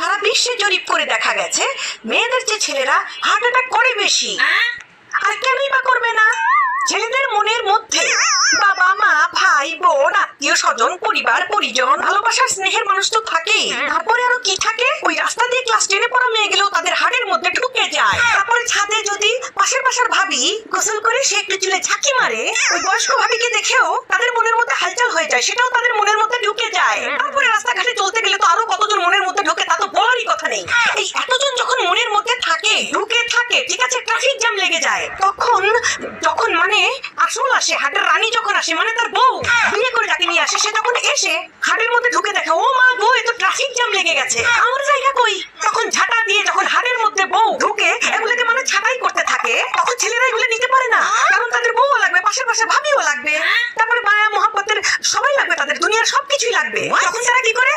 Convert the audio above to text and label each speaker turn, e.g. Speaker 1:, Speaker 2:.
Speaker 1: সারা বিশ্বে জরিপ করে দেখা গেছে মেয়েদের চেয়ে ছেলেরা হার্ট অ্যাটাক করে বেশি। আর কেনই বা করবে না? ছেলেদের মনের মধ্যে বাবা মা ভাই বোন আত্মীয় স্বজন পরিবার পরিজন ভালোবাসার স্নেহের মানুষ তো থাকেই। তারপরে আরো কি থাকে? ওই রাস্তা দিয়ে ক্লাস 10-এ পড়া মেয়ে গেলেও তাদের হাড়ের মধ্যে ঢুকে যায়। তারপরে ছাদে যদি পাশের বাসার ভাবি গোসল করে সে একটু চুলে ঝাঁকি মারে, ওই বয়স্ক ভাবিকে দেখেও তাদের মনের মধ্যে হালচাল হয়ে যায়, সেটাও তাদের মনের মধ্যে ঢুকে যায়। তারপরে রাস্তাঘাটে চলতে গেলে তো আরো কতজন মনের মধ্যে ঢোকে, তা তো বলারই কথা নেই। এই এতজন যখন মনের মধ্যে থাকে ঢুকে থাকে, ঠিক আছে, ট্রাফিক জ্যাম লেগে যায়, যখন মানে আসল আসে, হাটের রানী যখন আসে, মানে তার বউ বিয়ে করে যাকে নিয়ে আসে, সে যখন এসে হাটের মধ্যে ঢুকে দেখে ও মা গো, এ তো ট্রাফিক জ্যাম লেগে গেছে, আমার জায়গা কই? তখন ঝাঁটা দিয়ে যখন হাটের মধ্যে বউ ঢুকে এগুলোকে মানে ছাটাই করতে থাকে, তখন ছেলেরা এগুলো নিতে পারে না, কারণ তাদের বউও লাগবে, পাশের পাশে ভাবিও লাগবে, তারপরে মায়া মহাব্বতের সবাই লাগবে, তাদের দুনিয়ার সবকিছুই লাগবে। তখন তারা কি করে?